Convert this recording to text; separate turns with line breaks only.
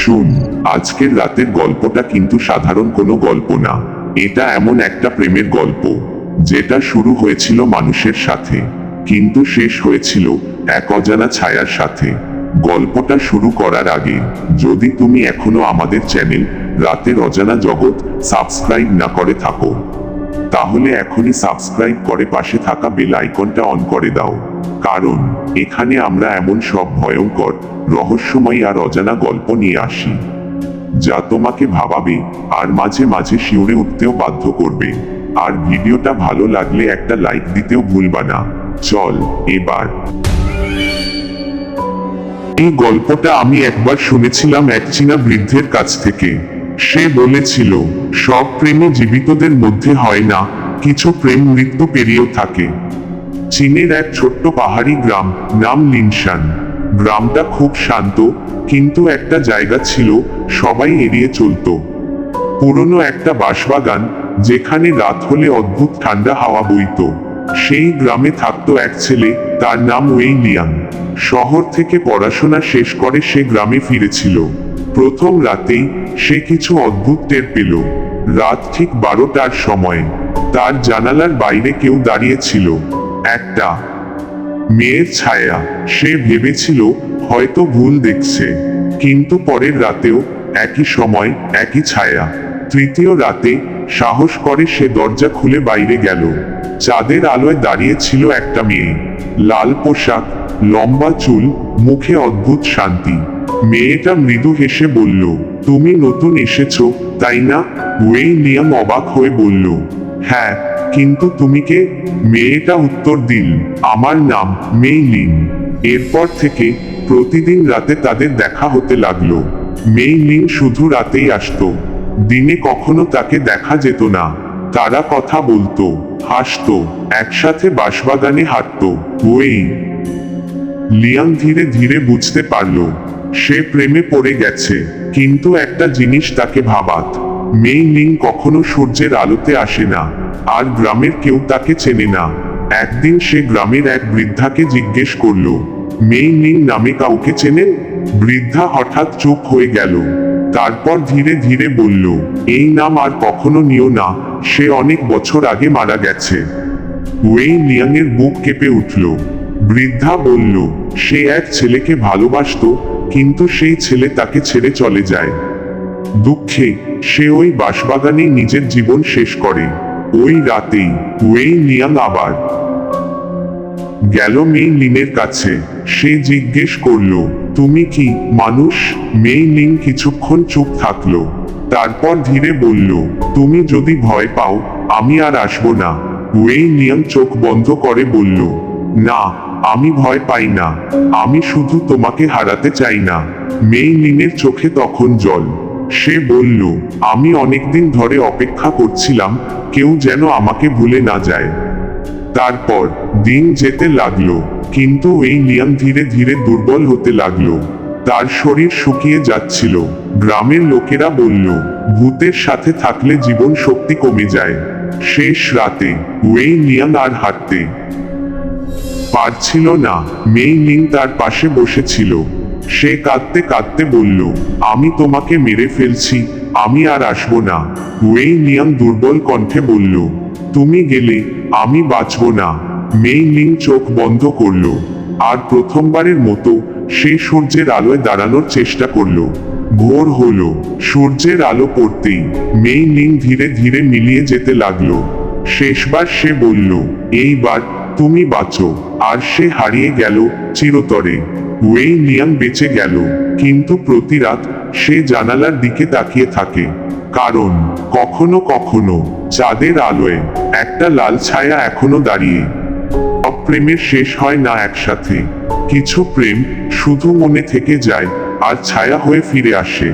শুন, আজকের রাতের গল্পটা কিন্তু সাধারণ কোনো গল্প না। এটা এমন একটা প্রেমের গল্প যেটা শুরু হয়েছিল মানুষের সাথে, কিন্তু শেষ হয়েছিল এক অজানা ছায়ার সাথে। গল্পটা শুরু করার আগে যদি তুমি এখনো আমাদের চ্যানেল রাতের অজানা জগৎ সাবস্ক্রাইব না করে থাকো, তাহলে এখনই সাবস্ক্রাইব করে পাশে থাকা বেল আইকনটা অন করে দাও। কারণ এখানে আমরা এমন সব ভয়ঙ্কর, রহস্যময় আর অজানা গল্প নিয়ে আসি যা তোমাকে ভাবাবে আর মাঝে মাঝে শিউরে উঠতেও বাধ্য করবে। আর ভিডিওটা ভালো লাগলে একটা লাইক দিতেও ভুলবা না। চল এবার। এই গল্পটা আমি একবার শুনেছিলাম এক চীনা বৃদ্ধের কাছ থেকে। সে বলেছিল, সব প্রেমই জীবিতদের মধ্যে হয় না, কিছু প্রেম মৃত্যু পেরিয়েও থাকে। চীনের এক ছোট্ট পাহাড়ি গ্রাম, নাম লিনশান। গ্রামটা খুব শান্ত, কিন্তু একটা জায়গা ছিল সবাই এড়িয়ে চলতো। পুরনো একটা বাঁশবাগান, যেখানে রাত হলে অদ্ভুত ঠান্ডা হাওয়া বইতো। সেই গ্রামে থাকতো এক ছেলে, তার নাম ওয়েই লিয়াং। শহর থেকে পড়াশোনা শেষ করে সে গ্রামে ফিরেছিল। প্রথম রাতেই সে কিছু অদ্ভুত টের পেল। রাত ঠিক 12টার সময় তার জানালার বাইরে কেউ দাঁড়িয়ে ছিল, একটা মেয়ের ছায়া। সে ভেবেছিল হয়তো ভুল দেখছে, কিন্তু পরের রাতেও একই সময়, একই ছায়া। তৃতীয় রাতে সাহস করে সে দরজা খুলে বাইরে গেল। চাঁদের আলোয় দাঁড়িয়ে ছিল একটা মেয়ে, লাল পোশাক, লম্বা চুল, মুখে অদ্ভুত শান্তি। মেয়েটা মৃদু হেসে বলল, তুমি নতুন এসেছো, তাই না? ওয়েই লিয়াং অবাক হয়ে বলল, হ্যাঁ, কিন্তু তুমি কে? মেয়েটা উত্তর দিল, আমার নাম মেই লিন। এরপর থেকে প্রতিদিন রাতে তাদের দেখা হতে লাগলো। মেই লিন শুধু রাতেই আসতো, দিনে কখনো তাকে দেখা যেত না। তারা কথা বলতো, হাসতো, একসাথে বাঁশবাগানে হাঁটতো। ওই লিয়াং ধীরে ধীরে বুঝতে পারল সে প্রেমে পড়ে গেছে, কিন্তু একটা জিনিস তাকে ভাবাত, মেই লিন কখনো সূর্যের আলোতে আসে না, আর গ্রামের কেউ তাকে চেনে না। একদিন সে গ্রামের এক বৃদ্ধাকে জিজ্ঞেস করল, মেই লিন নামে কাউকে চেনেন? বৃদ্ধা হঠাৎ চুপ হয়ে গেল, তারপর ধীরে ধীরে বলল, এই নাম আর কখনো নিও না, সে অনেক বছর আগে মারা গেছে। ওয়েই লিয়াংয়ের বুক কেঁপে উঠল। বৃদ্ধা বলল, সে এক ছেলেকে ভালোবাসতো, কিন্তু সেই ছেলে তাকে ছেড়ে চলে যায়। দুঃখে সে ওই বাঁশবাগানেই নিজের জীবন শেষ করে। ওই রাতেই ওয়েই লিয়াং আবার গেল মেই লিনের কাছে। সে জিজ্ঞেস করল, তুমি কি মানুষ? মেই লিন কিছুক্ষণ চুপ থাকলো, তারপর ধীরে বলল, তুমি যদি ভয় পাও, আমি আর আসবো না। ওয়েই লিয়াং চোখ বন্ধ করে বলল, না, আমি ভয় পাই না, আমি শুধু তোমাকে হারাতে চাই না। মেই লিনের চোখে তখন জল। সে বলল, আমি অনেকদিন ধরে অপেক্ষা করছিলাম, কেউ যেন আমাকে ভুলে না যায়। তারপর দিন যেতে লাগলো, কিন্তু ওই লিয়াং ধীরে ধীরে দুর্বল হতে লাগলো। তার শরীর শুকিয়ে যাচ্ছিল। গ্রামের লোকেরা বলল, ভূতের সাথে থাকলে জীবন শক্তি কমে যায়। শেষ রাতে ওয়েই লিয়াং আর হাঁটতে পারছিল না। মেই লিন তার পাশে বসেছিল। সে কাঁদতে কাঁদতে বলল, আমি তোমাকে মেরে ফেলছি, আমি আর আসবো না। ওয়েই লিয়াং দুর্বল কণ্ঠে বলল, তুমি গেলে আমি বাঁচব না। মেই লিন চোখ বন্ধ করল, আর প্রথমবারের মতো সে সূর্যের আলোয় দাঁড়ানোর চেষ্টা করল। ভোর হলো, সূর্যের আলো পড়তেই মেই লিন ধীরে ধীরে মিলিয়ে যেতে লাগলো। শেষবার সে বলল, এইবার তুমি বাঁচো। আর সে হারিয়ে গেল চিরতরে। ওয়েই লিয়াং বেঁচে গেল, কিন্তু প্রতি রাত সে জানালার দিকে তাকিয়ে থাকে, কারণ কখনো কখনো চাঁদের আলোয় একটা লাল ছায়া এখনো দাঁড়িয়ে। সব প্রেমের শেষ হয় না একসাথে, কিছু প্রেম শুধু মনে থেকে যায় আর ছায়া হয়ে ফিরে আসে।